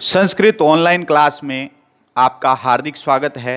Sanskrit online class में आपका हार्दिक स्वागत है।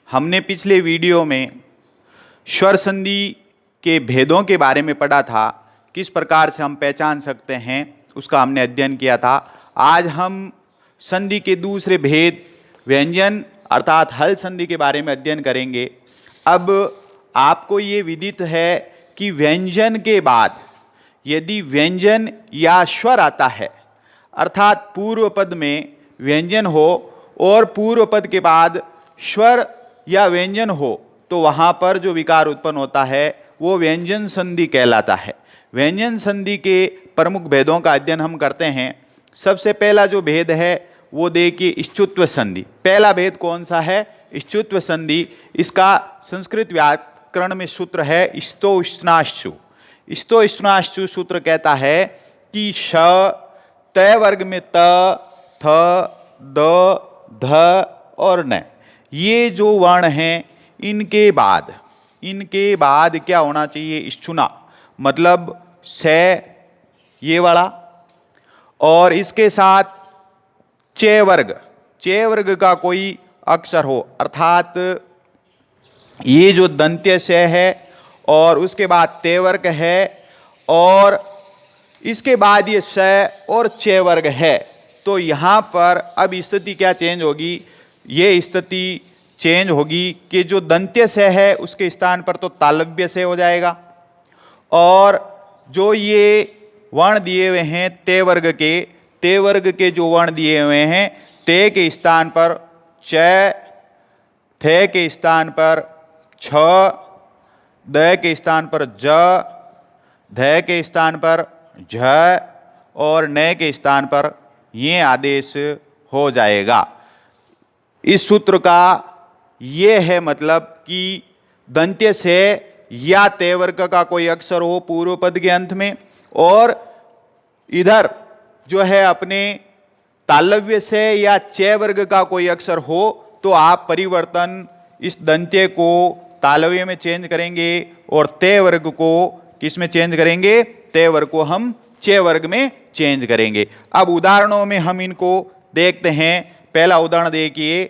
हमने पिछले वीडियो में स्वर संधि के भेदों के बारे में पढ़ा था, किस प्रकार से हम पहचान सकते हैं उसका हमने अध्ययन किया था। आज हम संधि के दूसरे भेद व्यंजन अर्थात हल संधि के बारे में अध्ययन करेंगे। अब आपको ये विदित है कि व्यंजन के बाद यदि व्यंजन या स्वर आता है अर्थात पूर्व पद में व्यंजन हो और पूर्व पद के बाद स्वर या व्यंजन हो तो वहाँ पर जो विकार उत्पन्न होता है वो व्यंजन संधि कहलाता है। व्यंजन संधि के प्रमुख भेदों का अध्ययन हम करते हैं। सबसे पहला जो भेद है वो देखिए स्चुत्व संधि। पहला भेद कौन सा है? स्चुत्व संधि। इसका संस्कृत व्याकरण में सूत्र है स्तो-ष्णाश्चु। स्तो-ष्णाश्चु सूत्र कहता है कि श तय वर्ग में त, थ, द, ध और न, ये जो वर्ण हैं इनके बाद क्या होना चाहिए? स्चुना, मतलब से ये वाला, और इसके साथ चे वर्ग का कोई अक्षर हो अर्थात ये जो दंत्य से है और उसके बाद ते वर्ग है और इसके बाद ये स और चे वर्ग है। तो यहाँ पर अब स्थिति क्या चेंज होगी? ये स्थिति चेंज होगी कि जो दंत्य से है उसके स्थान पर तो तालव्य से हो जाएगा और जो ये वर्ण दिए हुए हैं ते वर्ग के जो वर्ण दिए हुए हैं ते के स्थान पर च, थे के स्थान पर छ, द के स्थान पर ज, ध के स्थान पर झ और न के स्थान पर ये आदेश हो जाएगा। इस सूत्र का ये है मतलब कि दंत्य से या ते वर्ग का कोई अक्षर हो पूर्व पद के अंत में और इधर जो है अपने तालव्य से या चे वर्ग का कोई अक्षर हो तो आप परिवर्तन इस दंत्य को तालव्य में चेंज करेंगे और ते वर्ग को किस में चेंज करेंगे? ते वर्ग को हम चे वर्ग में चेंज करेंगे। अब उदाहरणों में हम इनको देखते हैं। पहला उदाहरण देखिए,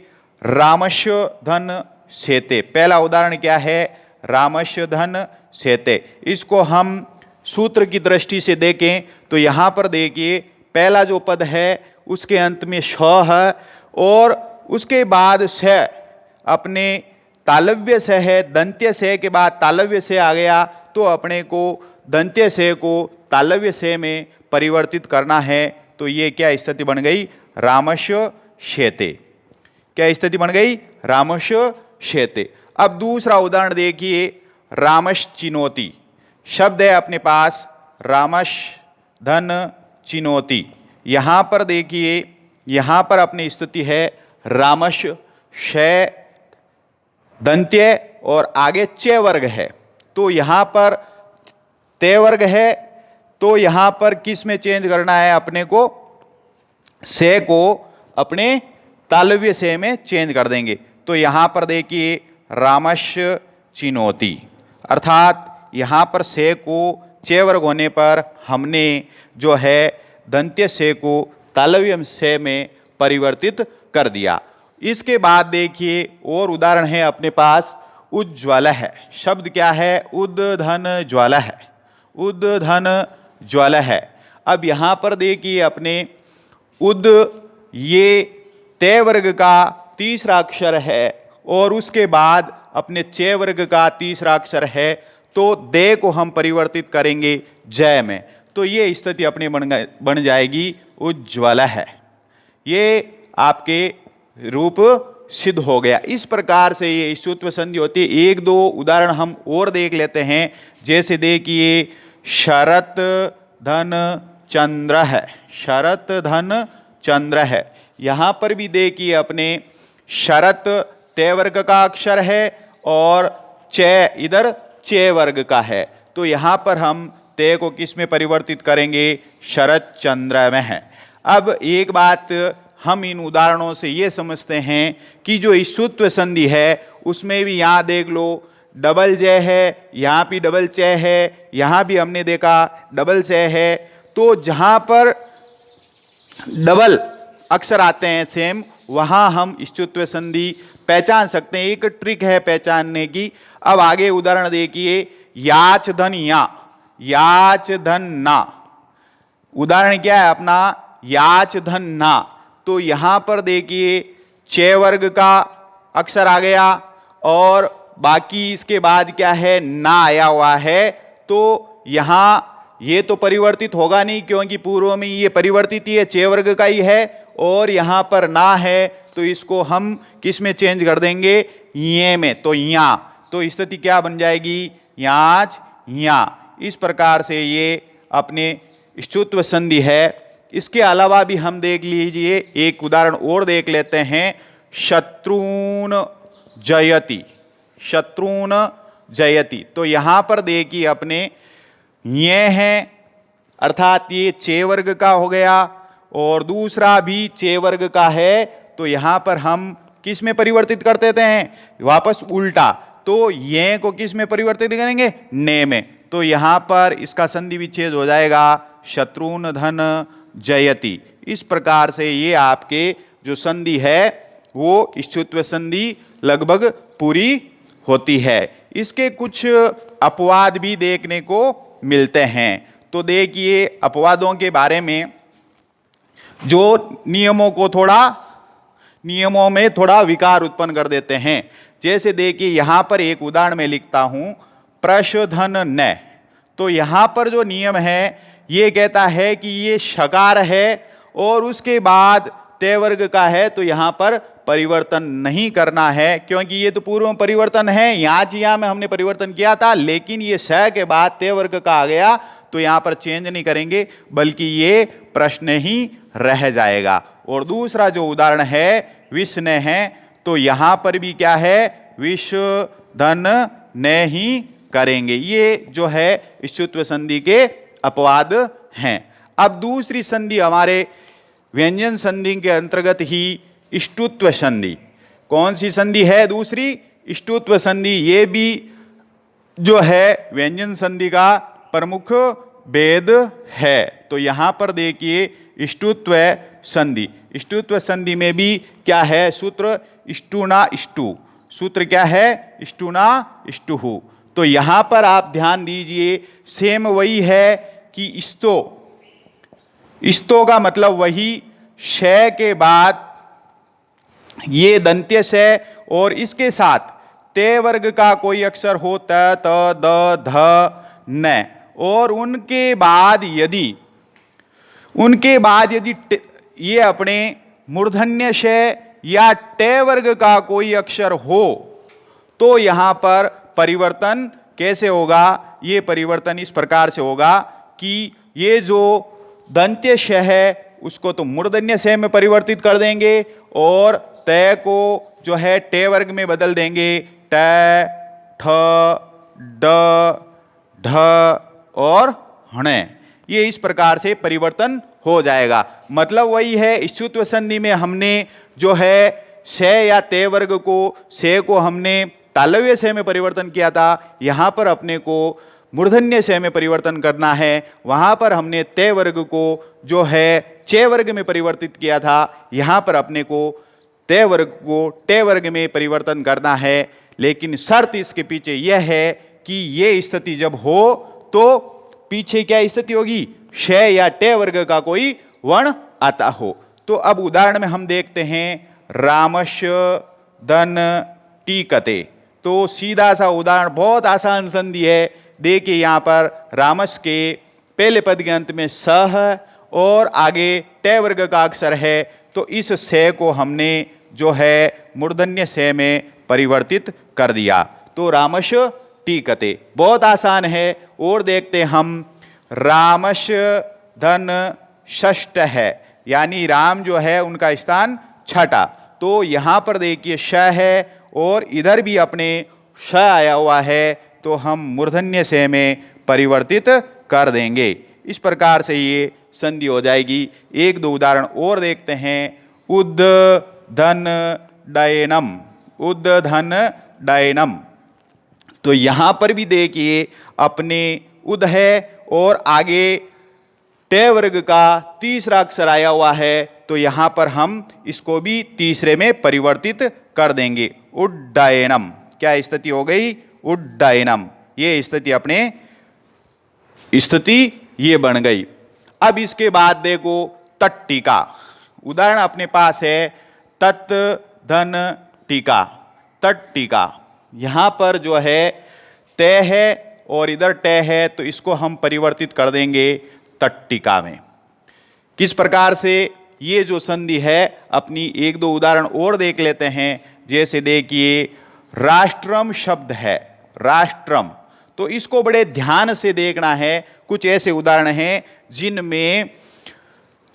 रामस्य धन सेते। पहला उदाहरण क्या है? रामस्य धन सेते। इसको हम सूत्र की दृष्टि से देखें तो यहाँ पर देखिए पहला जो पद है उसके अंत में श है और उसके बाद से अपने तालव्य से है, दंत्य से के बाद तालव्य से आ गया तो अपने को दंत्य से को तालव्य से में परिवर्तित करना है। तो ये क्या स्थिति बन गई? रामस्य शेते। क्या स्थिति बन गई? रामस्य शेते। अब दूसरा उदाहरण देखिए, रामश्चिनोति। शब्द है अपने पास रामश धन चिनोति। यहाँ पर देखिए, यहाँ पर अपनी स्थिति है रामश शे दंत्य और आगे चे वर्ग है। तो यहाँ पर ते वर्ग है तो यहाँ पर किस में चेंज करना है? अपने को से को अपने तालव्य से में चेंज कर देंगे। तो यहाँ पर देखिए रामस्य चिनोति अर्थात यहाँ पर से को चे वर्ग होने पर हमने जो है दंत्य से को तालव्य से में परिवर्तित कर दिया। इसके बाद देखिए और उदाहरण है अपने पास उज्ज्वल है। शब्द क्या है? उद्धन ज्वाला है। उद्धन ज्वल है। अब यहाँ पर देखिए अपने उद ये ते वर्ग का तीसरा अक्षर है और उसके बाद अपने चे वर्ग का तीसरा अक्षर है तो दे को हम परिवर्तित करेंगे जय में। तो ये स्थिति अपने बन जाएगी उज्ज्वल है। ये आपके रूप सिद्ध हो गया। इस प्रकार से ये स्चुत्व संधि होती है। एक दो उदाहरण हम और देख लेते हैं। जैसे देखिए शरत धन चंद्र है। शरत धन चंद्र है। यहाँ पर भी देखिए अपने शरत ते वर्ग का अक्षर है और चे इधर चे वर्ग का है। तो यहाँ पर हम ते को किस में परिवर्तित करेंगे? शरत चंद्र में है। अब एक बात हम इन उदाहरणों से ये समझते हैं कि जो स्चुत्व संधि है उसमें भी यहाँ देख लो डबल जय है, यहाँ भी डबल चे है, यहाँ भी हमने देखा डबल से है। तो जहाँ पर डबल अक्षर आते हैं सेम, वहां हम स्त्रीत्व संधि पहचान सकते हैं। एक ट्रिक है पहचानने की। अब आगे उदाहरण देखिए, याच धन या, याच धन ना। उदाहरण क्या है अपना, याच धन ना। तो यहां पर देखिए चे वर्ग का अक्षर आ गया और बाकी इसके बाद क्या है, ना आया हुआ है। तो यहां ये तो परिवर्तित होगा नहीं क्योंकि पूर्व में ये परिवर्तित ही है, चे वर्ग का ही है, और यहां पर ना है तो इसको हम किस में चेंज कर देंगे, ये में। तो या, तो स्थिति क्या बन जाएगी, याच या। इस प्रकार से ये अपने स्त्रीत्व संधि है। इसके अलावा भी हम देख लीजिए, एक उदाहरण और देख लेते हैं, शत्रुन जयति, शत्रुन जयति। तो यहां पर देखिए अपने ये है, अर्थात ये चे वर्ग का हो गया और दूसरा भी चे वर्ग का है। तो यहां पर हम किस में परिवर्तित कर देते हैं, वापस उल्टा। तो ये को किस में परिवर्तित करेंगे, ने में। तो यहां पर इसका संधि विच्छेद हो जाएगा, शत्रुन धन जयति। इस प्रकार से ये आपके जो संधि है वो स्त्रीत्व संधि लगभग पूरी होती है। इसके कुछ अपवाद भी देखने को मिलते हैं। तो देखिए अपवादों के बारे में, जो नियमों में थोड़ा विकार उत्पन्न कर देते हैं। जैसे देखिए यहां पर एक उदाहरण में लिखता हूं, प्रशधन न। तो यहां पर जो नियम है ये कहता है कि ये शकार है और उसके बाद ते वर्ग का है, तो यहां पर परिवर्तन नहीं करना है क्योंकि ये तो पूर्व में परिवर्तन है, यहाँ में हमने परिवर्तन किया था, लेकिन ये स के बाद ते वर्ग का आ गया तो यहां पर चेंज नहीं करेंगे बल्कि ये प्रश्न ही रह जाएगा। और दूसरा जो उदाहरण है विष्ण है, तो यहां पर भी क्या है, विष धन ने ही करेंगे। ये जो है स्त्रीत्व संधि के अपवाद हैं। अब दूसरी संधि हमारे व्यंजन संधि के अंतर्गत ही स्त्रीत्व संधि। कौन सी संधि है दूसरी, स्त्रीत्व संधि। ये भी जो है व्यंजन संधि का प्रमुख भेद है। तो यहां पर देखिए स्त्रीत्व संधि, स्त्रीत्व संधि में भी क्या है सूत्र, स्टुना स्टु। सूत्र क्या है, स्टुना स्टुहु। तो यहां पर आप ध्यान दीजिए सेम वही है कि स्तो का मतलब वही, श के बाद ये दंत्य श और इसके साथ ते वर्ग का कोई अक्षर हो, त, द, ध, न, और उनके बाद यदि ये अपने मूर्धन्य श या टे वर्ग का कोई अक्षर हो तो यहां पर परिवर्तन कैसे होगा, ये परिवर्तन इस प्रकार से होगा कि ये जो दंत्य श है उसको तो मूर्धन्य श में परिवर्तित कर देंगे और तय को जो है टे वर्ग में बदल देंगे, ट, ठ, ड, ढ और हण। ये इस प्रकार से परिवर्तन हो जाएगा। मतलब वही है, स्त्रीत्व संधि में हमने जो है श या ते वर्ग को, से को हमने तालव्य से में परिवर्तन किया था, यहां पर अपने को मूर्धन्य से में परिवर्तन करना है। वहां पर हमने ते वर्ग को जो है चे वर्ग में परिवर्तित किया था, यहां पर अपने को ते वर्ग को टे वर्ग में परिवर्तन करना है। लेकिन शर्त इसके पीछे यह है कि ये स्थिति जब हो तो पीछे क्या स्थिति होगी, श या टे वर्ग का कोई वर्ण आता हो। तो अब उदाहरण में हम देखते हैं, रामस्य धन टीकते। तो सीधा सा उदाहरण, बहुत आसान संधि है। देखिए यहां पर रामस के पहले पद के अंत में स है और आगे टे वर्ग का अक्षर है, तो इस से को हमने जो है मूर्धन्य से में परिवर्तित कर दिया। तो रामश टीकते बहुत आसान है। और देखते हम, रामस्य धन षष्ठ है, यानी राम जो है उनका स्थान छठा। तो यहां पर देखिए श है और इधर भी अपने श आया हुआ है, तो हम मूर्धन्य से में परिवर्तित कर देंगे। इस प्रकार से ये संधि हो जाएगी। एक दो उदाहरण और देखते हैं, उद धन डयनम, उद धन डयनम। तो यहां पर भी देखिए अपने उद है और आगे टे वर्ग का तीसरा अक्षर आया हुआ है, तो यहाँ पर हम इसको भी तीसरे में परिवर्तित कर देंगे। उड्डयनम, क्या स्थिति हो गई? उड्डयनम। ये स्थिति अपने स्थिति ये बन गई। अब इसके बाद देखो तट्टिका। उदाहरण अपने पास है तत् धन टीका, तट्टिका। यहां पर जो है तय है और इधर टय है, तो इसको हम परिवर्तित कर देंगे तट्टिका में। किस प्रकार से? ये जो संधि है अपनी एक दो उदाहरण और देख लेते हैं। जैसे देखिए राष्ट्रम शब्द है, राष्ट्रम, तो इसको बड़े ध्यान से देखना है। कुछ ऐसे उदाहरण हैं जिनमें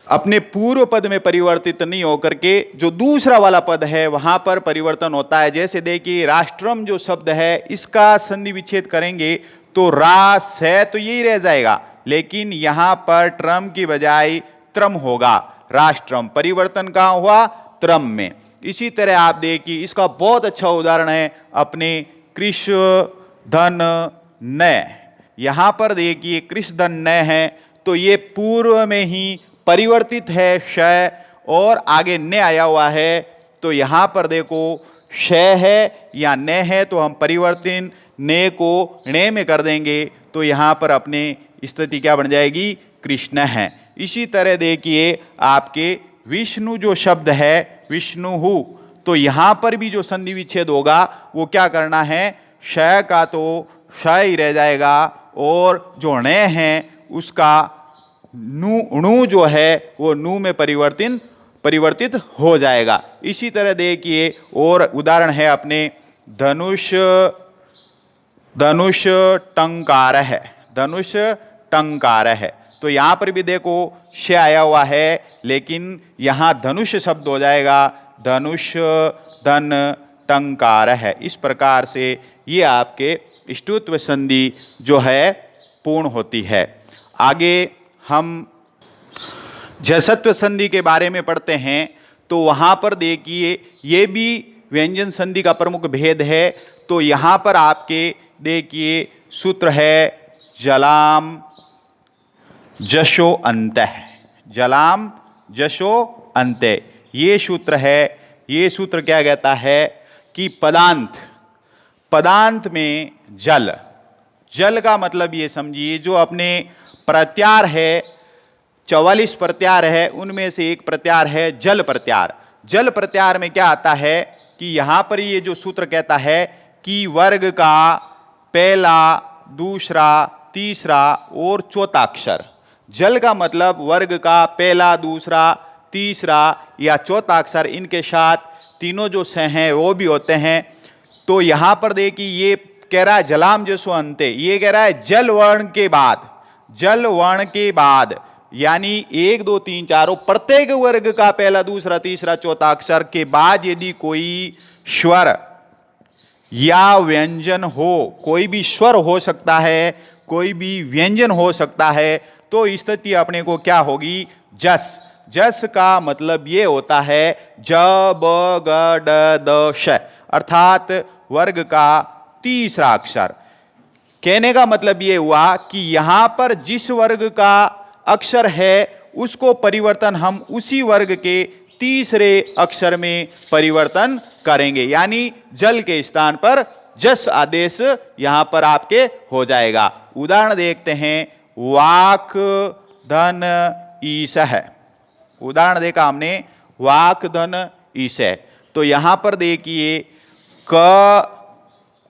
अपने पूर्व पद में परिवर्तित नहीं होकर के जो दूसरा वाला पद है वहां पर परिवर्तन होता है। जैसे देखिए राष्ट्रम जो शब्द है इसका संधि विच्छेद करेंगे तो रास है तो यही रह जाएगा, लेकिन यहां पर ट्रम की बजाय त्रम होगा। राष्ट्रम, परिवर्तन कहां हुआ? त्रम में। इसी तरह आप देखिए इसका बहुत अच्छा उदाहरण है अपने कृष धन न। यहां पर देखिए कृष धन न है तो ये पूर्व में ही परिवर्तित है शय और आगे न आया हुआ है, तो यहां पर देखो शय है या न है तो हम परिवर्तन ने को णे में कर देंगे, तो यहां पर अपने स्थिति क्या बन जाएगी? कृष्ण है। इसी तरह देखिए आपके विष्णु जो शब्द है विष्णु, तो यहां पर भी जो संधि विच्छेद होगा वो क्या करना है? शय का तो शय ही रह जाएगा और जो णे है उसका नु जो है वो नु में परिवर्तित हो जाएगा। इसी तरह देखिए और उदाहरण है अपने धनुष, धनुष टंकार है, धनुष टंकार है, तो यहां पर भी देखो श आया हुआ है लेकिन यहां धनुष शब्द हो जाएगा, धनुष धन टंकार है। इस प्रकार से ये आपके ष्टुत्व संधि जो है पूर्ण होती है। आगे हम जसत्व संधि के बारे में पढ़ते हैं, तो वहां पर देखिए ये भी व्यंजन संधि का प्रमुख भेद है। तो यहां पर आपके देखिए सूत्र है जलाम जशो अंतः, जलाम जशो अंतः, ये सूत्र है। ये सूत्र क्या कहता है कि पदांत, पदांत में जल, जल का मतलब ये समझिए जो अपने प्रत्यार है 44 प्रत्यार है उनमें से एक प्रत्यार है जल प्रत्यार। जल प्रत्यार में क्या आता है कि यहां पर ये जो सूत्र कहता है कि वर्ग का पहला, दूसरा, तीसरा और चौथा अक्षर, जल का मतलब वर्ग का पहला, दूसरा, तीसरा या चौथा अक्षर, इनके साथ तीनों जो स हैं वो भी होते हैं। तो यहां पर देखिए ये कह रहा है जलाम जसो अंते, ये कह रहा है जल वर्ण के बाद, जल वर्ण के बाद यानी 1 2 3 4 प्रत्येक वर्ग का पहला, दूसरा, तीसरा, चौथा अक्षर के बाद यदि कोई स्वर या व्यंजन हो, कोई भी स्वर हो सकता है, कोई भी व्यंजन हो सकता है, तो स्थिति अपने को क्या होगी? जस। जस का मतलब ये होता है ज ब ग ड द श, अर्थात वर्ग का तीसरा अक्षर। कहने का मतलब ये हुआ कि यहां पर जिस वर्ग का अक्षर है उसको परिवर्तन हम उसी वर्ग के तीसरे अक्षर में परिवर्तन करेंगे, यानी जल के स्थान पर जस आदेश यहां पर आपके हो जाएगा। उदाहरण देखते हैं वाक धन ईश है, उदाहरण देखा हमने वाक धन ईश, तो यहां पर देखिए क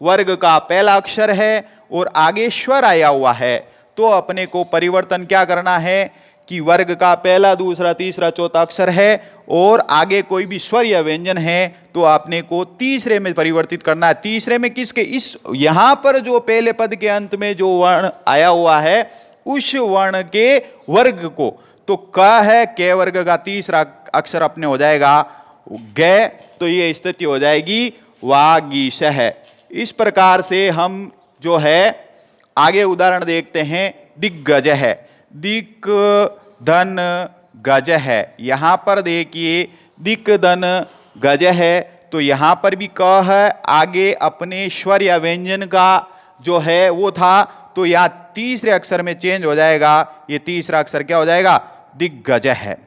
वर्ग का पहला अक्षर है और आगे स्वर आया हुआ है, तो अपने को परिवर्तन क्या करना है कि वर्ग का पहला, दूसरा, तीसरा, चौथा अक्षर है और आगे कोई भी स्वर या व्यंजन है तो आपने को तीसरे में परिवर्तित करना है। तीसरे में किसके? इस यहां पर जो पहले पद के अंत में जो वर्ण आया हुआ है उस वर्ण के वर्ग को, तो क है, क वर्ग का तीसरा अक्षर अपने हो जाएगा ग, तो ये स्थिति हो जाएगी वागीश है। इस प्रकार से हम जो है आगे उदाहरण देखते हैं दिग्गज है, दिक धन गज है। यहां पर देखिए दिक धन गज है, तो यहां पर भी क है, आगे अपने स्वर या व्यंजन का जो है वो था, तो यह तीसरे अक्षर में चेंज हो जाएगा, ये तीसरा अक्षर क्या हो जाएगा? दिग्गज है।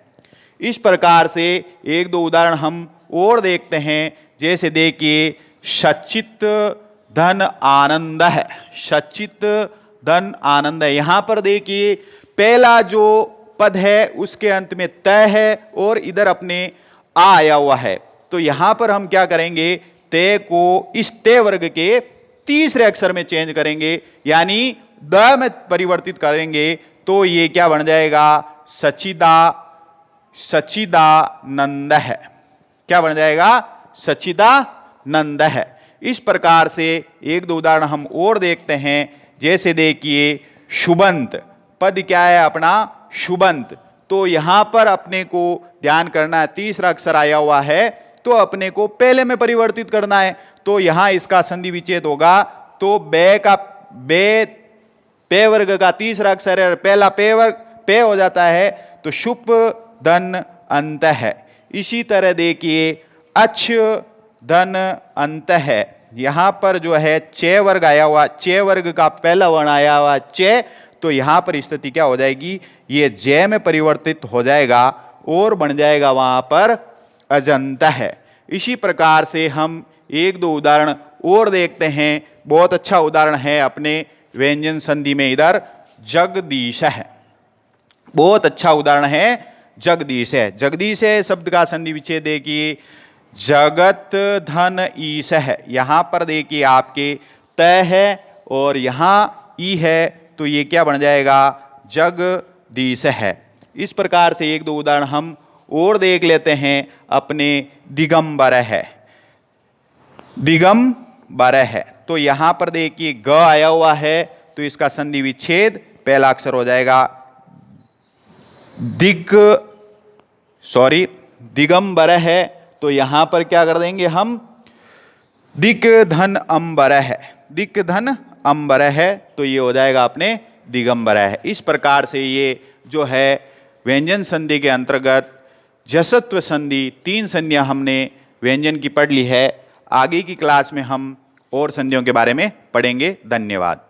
इस प्रकार से एक दो उदाहरण हम और देखते हैं। जैसे देखिए, सच्चित धन आनंद है, सच्चित धन आनंद है। यहां पर देखिए पहला जो पद है उसके अंत में तय है और इधर अपने आ आया हुआ है। तो यहां पर हम क्या करेंगे, तय को इस तय वर्ग के तीसरे अक्षर में चेंज करेंगे, यानी द में परिवर्तित करेंगे। तो ये क्या बन जाएगा, सच्चिदानंद है। क्या बन जाएगा, सच्चिदानंद है। इस प्रकार से एक दो उदाहरण हम और देखते हैं। जैसे देखिए, शुभंत पद क्या है अपना, शुभंत। तो यहां पर अपने को ध्यान करना है, तीसरा अक्षर आया हुआ है तो अपने को पहले में परिवर्तित करना है। तो यहां इसका संधि विच्छेद होगा। तो बे का बे पे वर्ग का तीसरा अक्षर है, पहला पे वर्ग पे हो जाता है, तो शुभ धन अंत है। इसी तरह देखिए, अच्छ धन अंत है। यहां पर जो है चे वर्ग आया हुआ, चे वर्ग का पहला वर्ण आया हुआ चे, तो यहां पर स्थिति क्या हो जाएगी, ये जय में परिवर्तित हो जाएगा और बन जाएगा वहां पर अजंत है। इसी प्रकार से हम एक दो उदाहरण और देखते हैं। बहुत अच्छा उदाहरण है अपने व्यंजन संधि में, इधर जगदीश है, बहुत अच्छा उदाहरण है जगदीश है। जगदीश है शब्द का संधि विच्छेद देखिए, जगत धन ईश है। यहां पर देखिए आपके तय है और यहां ई है, तो ये क्या बन जाएगा, जगदीश है। इस प्रकार से एक दो उदाहरण हम और देख लेते हैं अपने दिगंबर है, दिगंबर है। तो यहां पर देखिए ग आया हुआ है, तो इसका संधि विच्छेद पहला अक्षर हो जाएगा दिगंबर है। तो यहां पर क्या कर देंगे हम, दिक धन अंबर है, दिक धन अंबर है, तो ये हो जाएगा अपने दिगंबर है। इस प्रकार से ये जो है व्यंजन संधि के अंतर्गत जसत्व संधि, 3 संधियां हमने व्यंजन की पढ़ ली है। आगे की क्लास में हम और संधियों के बारे में पढ़ेंगे। धन्यवाद।